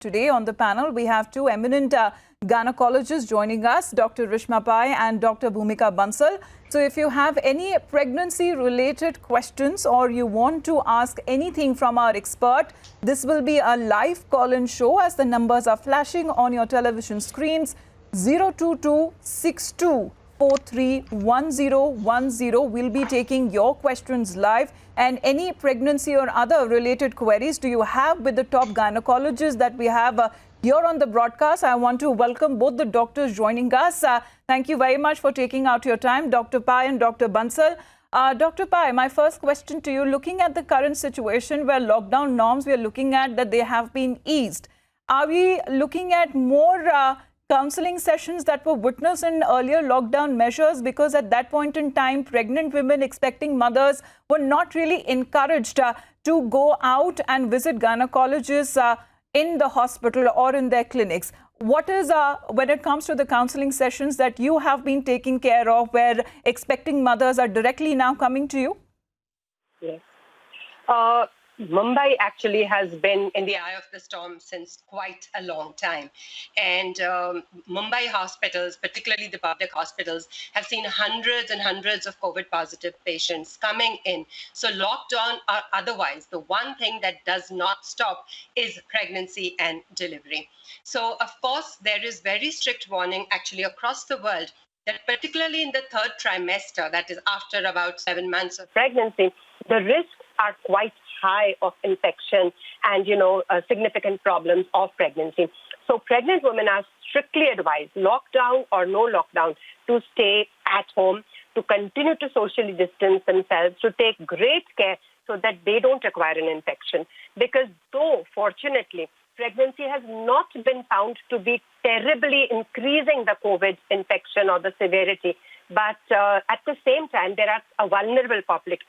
Today on the panel, we have two eminent gynecologists joining us, Dr. Rishma Pai and Dr. Bhumika Bansal. So if you have any pregnancy-related questions or you want to ask anything from our expert, this will be a live call-in show as the numbers are flashing on your television screens. 02262 431010. We'll be taking your questions live, and any pregnancy or other related queries do you have with the top gynecologists that we have here on the broadcast. I want to welcome both the doctors joining us. Thank you very much for taking out your time, Dr. Pai and Dr. Bansal. Dr. Pai, my first question to you, looking at the current situation where lockdown norms, we are looking at that they have been eased. Are we looking at more counseling sessions that were witnessed in earlier lockdown measures, because at that point in time, pregnant women, expecting mothers were not really encouraged to go out and visit gynecologists in the hospital or in their clinics? What is, when it comes to the counseling sessions that you have been taking care of, where expecting mothers are directly now coming to you? Yes. Mumbai actually has been in the eye of the storm since quite a long time. And Mumbai hospitals, particularly the public hospitals, have seen hundreds and hundreds of COVID positive patients coming in. So lockdown or otherwise, the one thing that does not stop is pregnancy and delivery. So of course, there is very strict warning actually across the world that particularly in the third trimester, that is after about 7 months of pregnancy, the risks are quite high of infection and, significant problems of pregnancy. So pregnant women are strictly advised, lockdown or no lockdown, to stay at home, to continue to socially distance themselves, to take great care so that they don't acquire an infection. Because though, fortunately, pregnancy has not been found to be terribly increasing the COVID infection or the severity, but at the same time, there are a vulnerable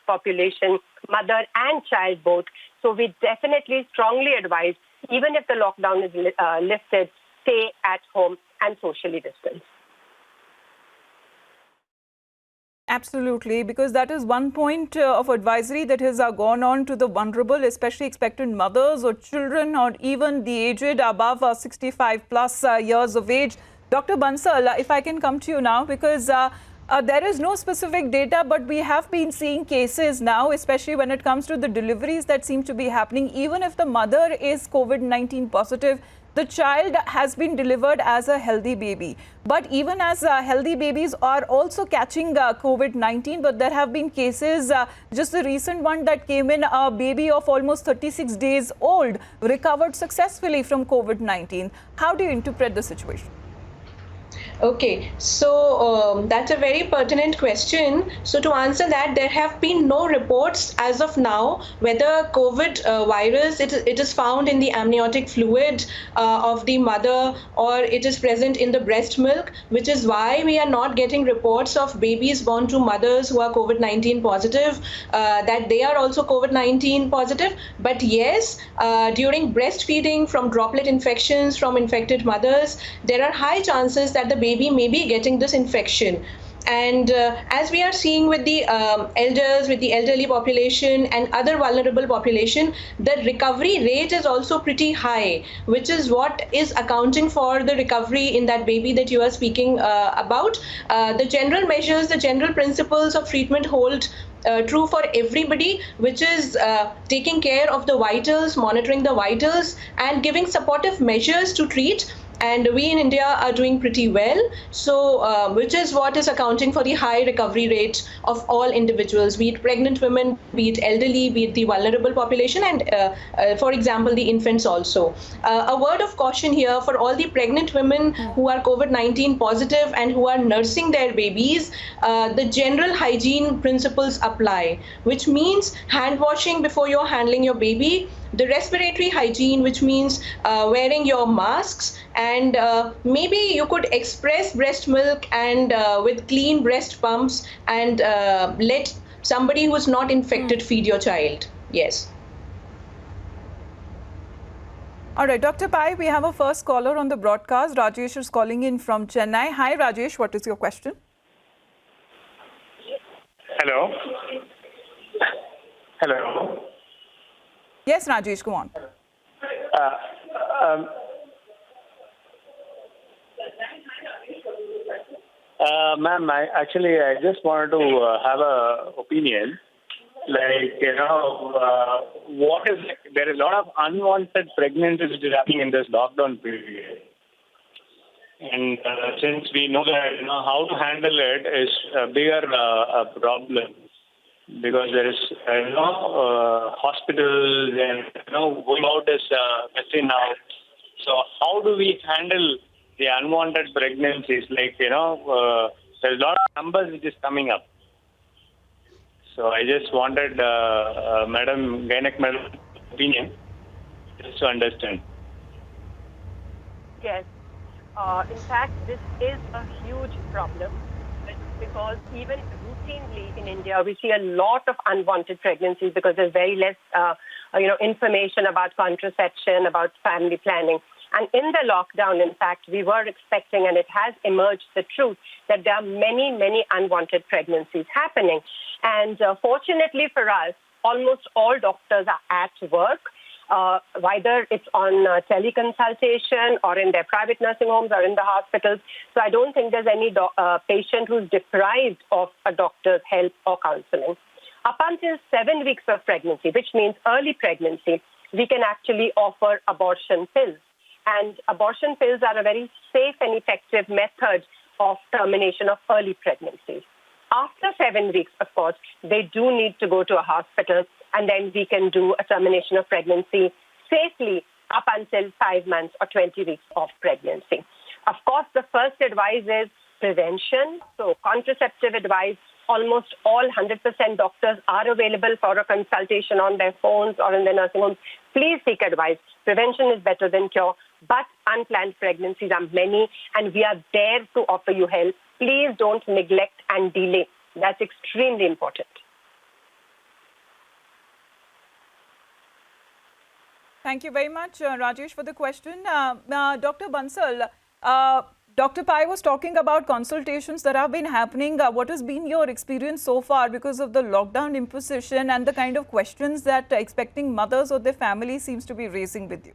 population, mother and child both. So we definitely strongly advise, even if the lockdown is lifted, stay at home and socially distance. Absolutely, because that is one point of advisory that has gone on to the vulnerable, especially expectant mothers or children or even the aged above 65 plus years of age. Dr. Bansal, if I can come to you now, because there is no specific data, but we have been seeing cases now, especially when it comes to the deliveries that seem to be happening. Even if the mother is COVID-19 positive, the child has been delivered as a healthy baby. But even as healthy babies are also catching COVID-19, but there have been cases, just the recent one that came in, a baby of almost 36 days old recovered successfully from COVID-19. How do you interpret the situation? Okay, so that's a very pertinent question. So to answer that, there have been no reports as of now whether COVID virus, it is found in the amniotic fluid of the mother or it is present in the breast milk, which is why we are not getting reports of babies born to mothers who are COVID-19 positive, that they are also COVID-19 positive. But yes, during breastfeeding from droplet infections from infected mothers, there are high chances that the baby may be getting this infection. And as we are seeing with the elders, with the elderly population and other vulnerable population, the recovery rate is also pretty high, which is what is accounting for the recovery in that baby that you are speaking about. The general measures, the general principles of treatment hold true for everybody, which is taking care of the vitals, monitoring the vitals, and giving supportive measures to treat. And we in India are doing pretty well, so which is what is accounting for the high recovery rate of all individuals, be it pregnant women, be it elderly, be it the vulnerable population, and for example, the infants also. A word of caution here for all the pregnant women who are COVID-19 positive and who are nursing their babies, the general hygiene principles apply, which means hand washing before you're handling your baby, the respiratory hygiene, which means wearing your masks, and maybe you could express breast milk and with clean breast pumps and let somebody who is not infected feed your child. Yes. All right, Dr. Pai, we have a first caller on the broadcast. Rajesh is calling in from Chennai. Hi, Rajesh. What is your question? Hello. Hello. Yes, Rajesh, go on. Ma'am, I just wanted to have a opinion. Like, there is a lot of unwanted pregnancies which is happening in this lockdown period. And since we know that, how to handle it is a bigger problem because there is, hospitals and, going out is messy now. So how do we handle the unwanted pregnancies? Like, there's a lot of numbers which is coming up. So I just wanted Madam opinion just to understand. Yes. In fact, this is a huge problem because even routinely in India, we see a lot of unwanted pregnancies because there's very less, information about contraception, about family planning. And in the lockdown, in fact, we were expecting, and it has emerged the truth, that there are many, many unwanted pregnancies happening. And fortunately for us, almost all doctors are at work, whether it's on teleconsultation or in their private nursing homes or in the hospitals. So I don't think there's any patient who's deprived of a doctor's help or counseling. Up until 7 weeks of pregnancy, which means early pregnancy, we can actually offer abortion pills. And abortion pills are a very safe and effective method of termination of early pregnancies. After 7 weeks, of course, they do need to go to a hospital, and then we can do a termination of pregnancy safely up until 5 months or 20 weeks of pregnancy. Of course, the first advice is prevention. So contraceptive advice, almost all 100% doctors are available for a consultation on their phones or in their nursing homes. Please seek advice. Prevention is better than cure, but unplanned pregnancies are many, and we are there to offer you help. Please don't neglect and delay. That's extremely important. Thank you very much, Rajesh, for the question. Dr. Bansal, Dr. Pai was talking about consultations that have been happening. What has been your experience so far because of the lockdown imposition and the kind of questions that expecting mothers or their family seems to be raising with you?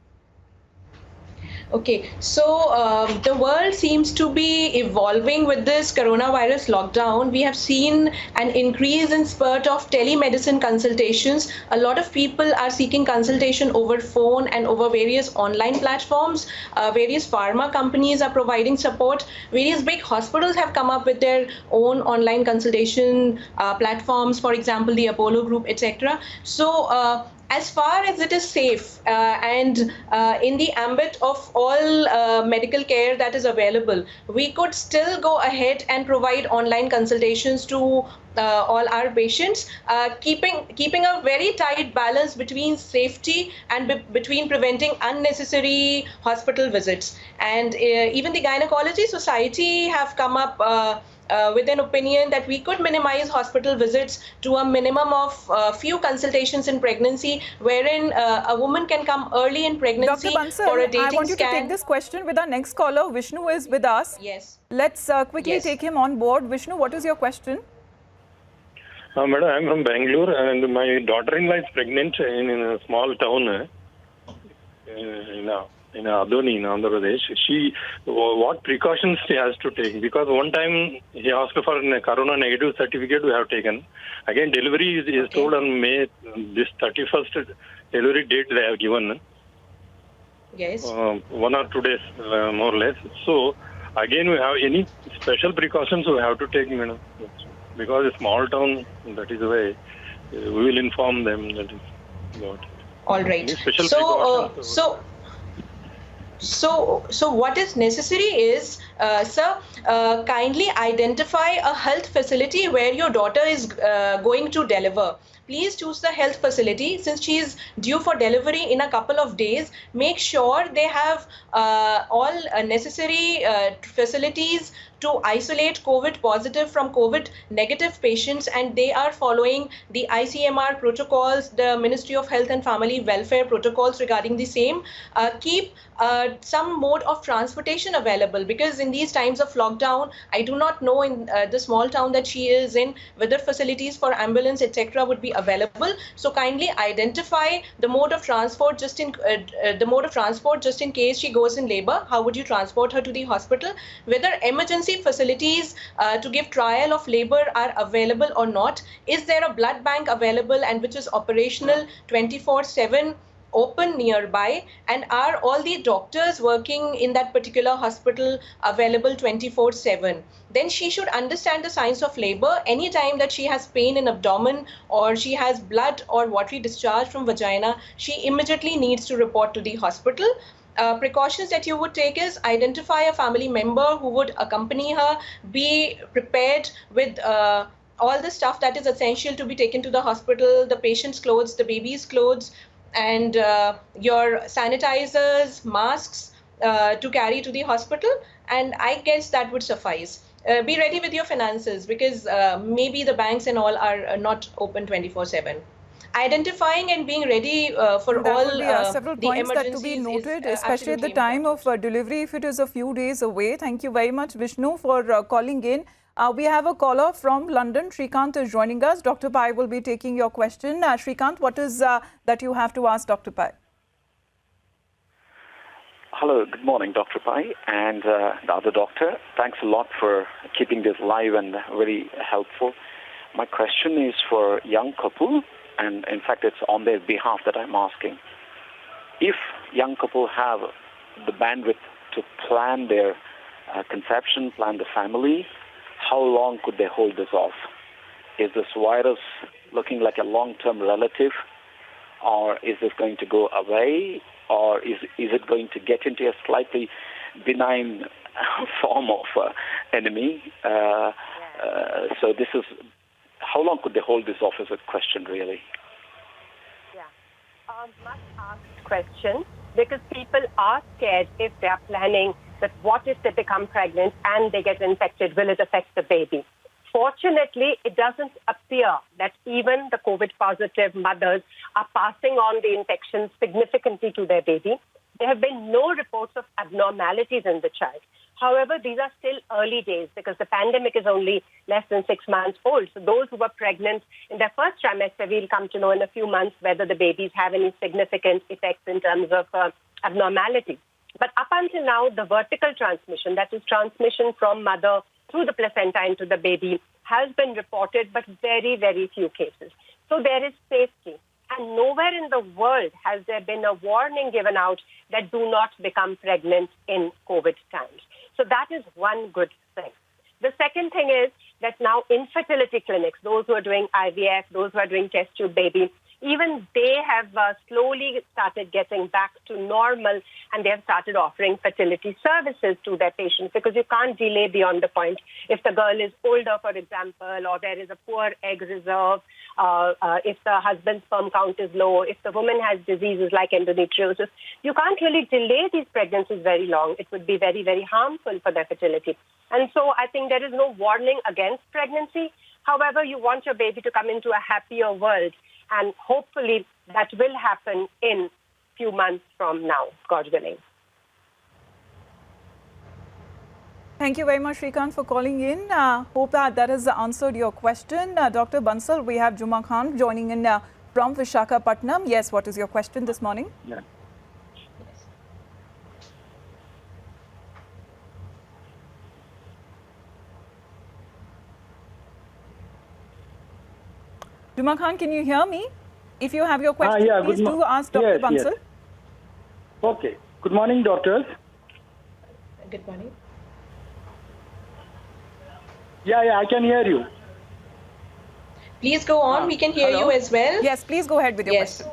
Okay, so the world seems to be evolving with this coronavirus lockdown. We have seen an increase in spurt of telemedicine consultations. A lot of people are seeking consultation over phone and over various online platforms. Various pharma companies are providing support. Various big hospitals have come up with their own online consultation platforms, for example, the Apollo Group, etc. So as far as it is safe and in the ambit of all medical care that is available, we could still go ahead and provide online consultations to all our patients, keeping a very tight balance between safety and between preventing unnecessary hospital visits. And even the Gynecology Society have come up with an opinion that we could minimize hospital visits to a minimum of few consultations in pregnancy, wherein a woman can come early in pregnancy Dr. Bansal, for a dating I want you scan. to take this question with our next caller. Vishnu is with us. Yes. Let's quickly take him on board. Vishnu, what is your question? Madam, I'm from Bangalore and my daughter-in-law is pregnant in a small town in Adoni, in Andhra Pradesh. What precautions she has to take? Because one time he asked for a corona negative certificate we have taken. Again, delivery is told on May, this 31st delivery date they have given. Yes. 1 or 2 days, more or less. So, again, we have any special precautions we have to take, madam? Because a small town, that is the way, we will inform them that is what. All right. So what is necessary is, sir, kindly identify a health facility where your daughter is going to deliver. Please choose the health facility. Since she is due for delivery in a couple of days, make sure they have all necessary facilities to isolate COVID positive from COVID negative patients, and they are following the ICMR protocols, the Ministry of Health and Family Welfare protocols regarding the same. Keep some mode of transportation available, because in these times of lockdown, I do not know in the small town that she is in whether facilities for ambulance etc. would be available. So kindly identify the mode of transport just in case she goes in labor. How would you transport her to the hospital? Whether emergency facilities to give trial of labor are available or not. Is there a blood bank available and which is operational 24/7? Open nearby, and are all the doctors working in that particular hospital available 24/7? Then she should understand the signs of labor. Anytime that she has pain in abdomen or she has blood or watery discharge from vagina, she immediately needs to report to the hospital. Precautions that you would take is identify a family member who would accompany her, be prepared with all the stuff that is essential to be taken to the hospital, the patient's clothes, the baby's clothes, and your sanitizers, masks to carry to the hospital, and I guess that would suffice. Be ready with your finances because maybe the banks and all are not open 24/7. Identifying and being ready for That all would be several the points that to be emergencies noted, is especially at the absolutely time important. of delivery if it is a few days away. Thank you very much, Vishnu, for calling in. We have a caller from London. Shrikant is joining us. Dr. Pai will be taking your question. Shrikant, what is that you have to ask Dr. Pai? Hello, good morning, Dr. Pai and the other doctor. Thanks a lot for keeping this live and very helpful. My question is for young couple, and in fact, it's on their behalf that I'm asking. If young couple have the bandwidth to plan their conception, plan the family, how long could they hold this off? Is this virus looking like a long-term relative, or is this going to go away, or is it going to get into a slightly benign form of enemy? So this is, how long could they hold this off is a question, really. Much asked question, because people are scared if they are planning that what if they become pregnant and they get infected, will it affect the baby? Fortunately, it doesn't appear that even the COVID positive mothers are passing on the infection significantly to their baby. There have been no reports of abnormalities in the child. However, these are still early days because the pandemic is only less than 6 months old. So those who were pregnant in their first trimester, we'll come to know in a few months whether the babies have any significant effects in terms of abnormality. But up until now, the vertical transmission, that is transmission from mother through the placenta into the baby, has been reported, but very, very few cases. So there is safety. And nowhere in the world has there been a warning given out that do not become pregnant in COVID times. So that is one good thing. The second thing is that now infertility clinics, those who are doing IVF, those who are doing test tube baby, even they have slowly started getting back to normal, and they have started offering fertility services to their patients, because you can't delay beyond the point. If the girl is older, for example, or there is a poor egg reserve, if the husband's sperm count is low, if the woman has diseases like endometriosis, you can't really delay these pregnancies very long. It would be very, very harmful for their fertility. And so I think there is no warning against pregnancy. However, you want your baby to come into a happier world. And hopefully that will happen in few months from now, God willing. Thank you very much, Shrikant, for calling in. Hope that has answered your question. Dr. Bansal, we have Juma Khan joining in from Visakhapatnam. Yes, what is your question this morning? Yeah. Juma Khan, can you hear me? If you have your question, please do ask Dr. Bansal. Yes. Okay. Good morning, doctors. Good morning. Yeah, I can hear you. Please go on. We can hear you as well. Yes, please go ahead with your question.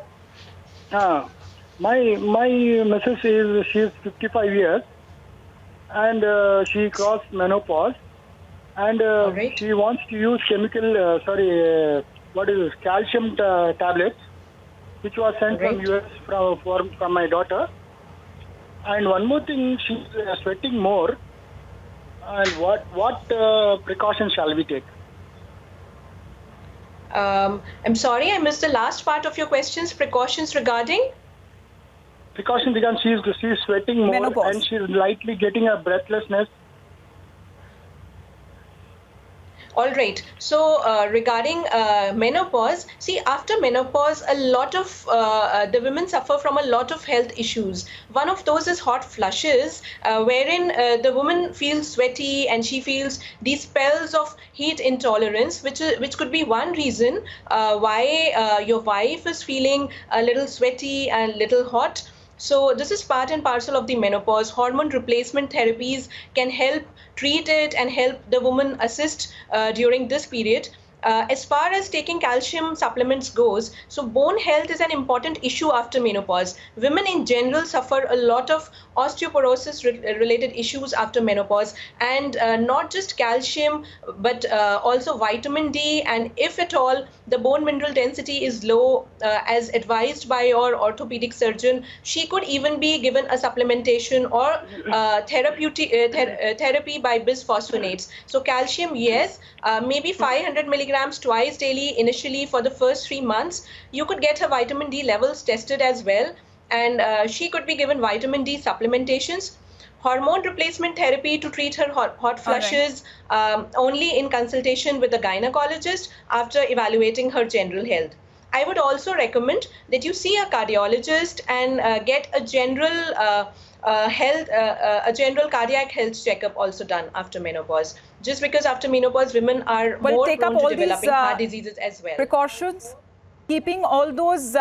My missus is, she is 55 years and she crossed menopause, and she wants to use calcium tablets, which was sent from US from my daughter. And one more thing, she's sweating more. And what precautions shall we take? I'm sorry, I missed the last part of your questions. Precautions regarding? Precautions because she's sweating more. Menopause. And she's lightly getting a breathlessness. All right. So regarding menopause, see, after menopause, a lot of the women suffer from a lot of health issues. One of those is hot flushes, wherein the woman feels sweaty and she feels these spells of heat intolerance, which could be one reason why your wife is feeling a little sweaty and little hot. So this is part and parcel of the menopause. Hormone replacement therapies can help treat it and help the woman assist during this period. As far as taking calcium supplements goes, so bone health is an important issue after menopause. Women in general suffer a lot of osteoporosis related issues after menopause, and not just calcium, but also vitamin D. And if at all the bone mineral density is low, as advised by your orthopedic surgeon, she could even be given a supplementation or therapy by bisphosphonates. So calcium, yes, maybe 500 milligrams twice daily initially for the first 3 months. You could get her vitamin D levels tested as well, and she could be given vitamin D supplementations. Hormone replacement therapy to treat her hot flushes, only in consultation with a gynecologist after evaluating her general health. I would also recommend that you see a cardiologist and get a general a general cardiac health checkup also done after menopause. Just because after menopause, women are more take prone up to all developing these heart diseases as well. precautions, keeping all those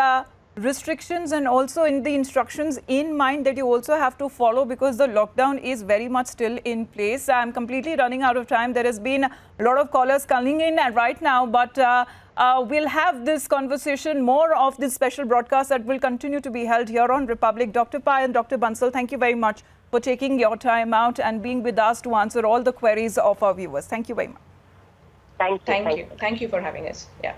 restrictions and also in the instructions in mind that you also have to follow, because the lockdown is very much still in place. I'm completely running out of time. There has been a lot of callers coming in right now, but we'll have this conversation, more of this special broadcast that will continue to be held here on Republic. Dr. Pai and Dr. Bansal, thank you very much for taking your time out and being with us to answer all the queries of our viewers. Thank you very much. Thank you. Thank you for having us. Yeah.